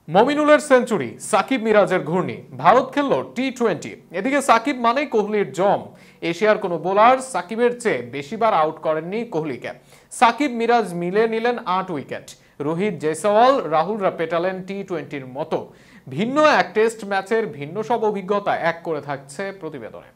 মমিনুলের century, Shakib মিরাজের ঘূর্ণি, ভারত খেলল টি-20। এদিকে সাকিব মানেই কোহলির জম। এশিয়ার কোনো বোলার সাকিবের চেয়ে বেশিবার আউট করেননি কোহলিকে। সাকিব মিরাজ মিলে নিলেন 8 উইকেট। রোহিত, জয়সওয়াল, রাহুলরা পেটালেন টি-20-র মতো। ভিন্ন এক টেস্ট ম্যাচের ভিন্ন সব অভিজ্ঞতা এক করে থাকছে প্রতিবেদনে।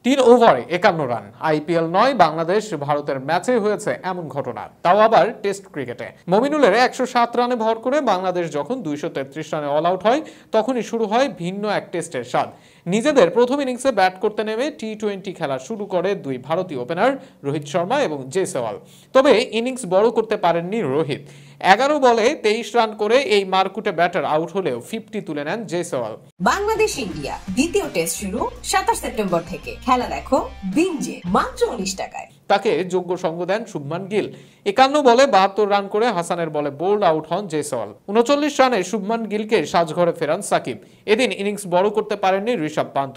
3 ওভারে 51 রান। আইপিএল নয়, বাংলাদেশ ভারতের ম্যাচে হয়েছে এমন ঘটনা, তাও আবার টেস্ট ক্রিকেটে। মমিনুলের 107 রানে ভর করে বাংলাদেশ যখন 233 রানে অল আউট হয়, তখনই শুরু হয় ভিন্ন এক টেস্টের স্বাদ। নিজেদের প্রথম ইনিংসে ব্যাট করতে নেমে টি-20 খেলা শুরু করে দুই ভারতীয় ওপেনার রোহিত শর্মা এবং জয়সওয়াল। তবে ইনিংস বড় করতে পারেননি রোহিত। 11 বলে 23 রান করে এই মারকুটে ব্যাটার আউট হলেও 50 তুলে নেন জয়সওয়াল। বাংলাদেশ ইন্ডিয়া দ্বিতীয় টেস্ট শুরু 27 সেপ্টেম্বর থেকে। খেলা দেখো বিঞ্জে মাত্র 19 টাকায়। তাকে যোগ্য সঙ্গ দেন শুভমান গিল। 51 বলে 72 রান করে হাসানের বলে বোল্ড আউট হন জয়সওয়াল। 39 রানে শুভমান গিলকে সাজঘরে ফেরান সাকিব। এদিন ইনিংস বড় করতে পারেননি ঋষভ পান্ত।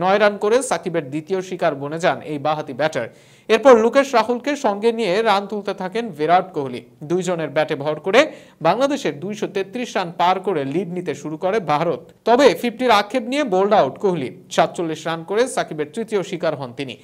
9 রান করে সাকিবের দ্বিতীয় শিকার বনে যান এই বাঁহাতি ব্যাটার। এরপর লোকেশ রাহুলকে সঙ্গে নিয়ে রান তুলতে থাকেন বিরাট কোহলি। দুইজনের ব্যাটে ভর করে বাংলাদেশের 233 রান পার করে লিড নিতে শুরু করে ভারত। তবে 50-র আক্ষেপ নিয়ে বোল্ড আউট কোহলি। 47 রান করে সাকিবের তৃতীয় শিকার হন তিনি।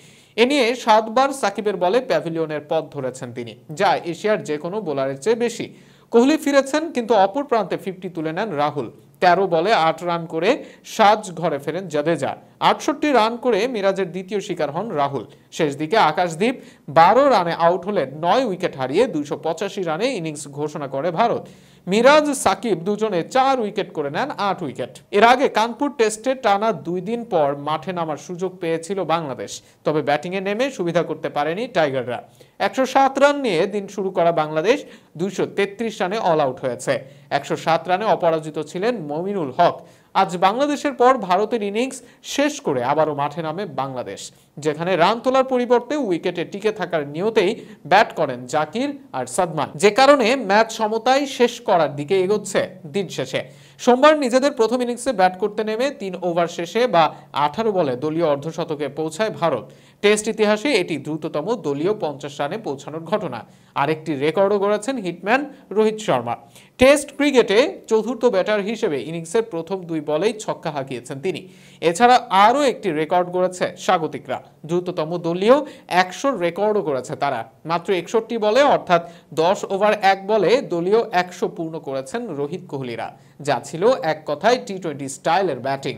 এ নিয়ে 7 বার সাকিবের বলে প্যাভিলিয়নের পথ ধরেছেন তিনি, যা এশিয়ার যে কোনো বোলারের চেয়ে বেশি। কোহলি ফিরেছেন, কিন্তু অপর প্রান্তে 50 তুলে নেন রাহুল। 13 বলে 8 রান করে সাজ ঘরে ফেরেন জাদেজা। 68 রান করে মিরাজের দ্বিতীয় শিকার হন রাহুল। শেষ দিকে আকাশদীপ 12 রানে আউট হলে 9 উইকেট হারিয়ে 285 রানে ইনিংস ঘোষণা করে ভারত। মিরাজ, সাকিব দুজনে 4 উইকেট করে নেন 8 উইকেট। এর আগে কানপুর টেস্টে টানা 2 দিন পর মাঠে নামার সুযোগ পেয়েছিল বাংলাদেশ, তবে ব্যাটিংয়ে নেমে সুবিধা করতে পারেনি টাইগাররা। 107 রান নিয়ে দিন শুরু করা বাংলাদেশ 233 রানে অল আউট হয়েছে। 107 রানে অপরাজিত ছিলেন মমিনুল হক। আজ বাংলাদেশের পর ভারতের ইনিংস শেষ করে আবারও মাঠে নামে বাংলাদেশ, যেখানে রান তোলার পরিবর্তে উইকেটে টিকে থাকার নিয়তেই ব্যাট করেন জাকির আর সাদমান, যে কারণে ম্যাচ সমতায় শেষ করার দিকে এগোচ্ছে দিন শেষে। সোমবার নিজেদের প্রথম ইনিংসে ব্যাট করতে নেমে 3 ওভার শেষে বা 18 বলে দলীয় অর্ধশতকে পৌঁছায় ভারত। টেস্ট ইতিহাসে এটি দ্রুততম দলীয় 50 রানে পৌঁছানোর ঘটনা। আরেকটি রেকর্ডও গড়েছেন হিটম্যান রোহিত শর্মা। টেস্ট ক্রিকেটে চতুর্থ ব্যাটার হিসেবে ইনিংসের প্রথম 2 বলেই ছক্কা হাঁকিয়েছেন তিনি। এছাড়া আরও একটি রেকর্ড গড়েছে স্বাগতিকরা। দ্রুততম দলীয় 100 রেকর্ডও করেছে তারা। মাত্র 61 বলে, অর্থাৎ 10 ওভার 1 বলে দলীয় 100 পূর্ণ করেছেন রোহিত কোহলিরা, যা ছিল এক কথায় টি-20 স্টাইলের ব্যাটিং।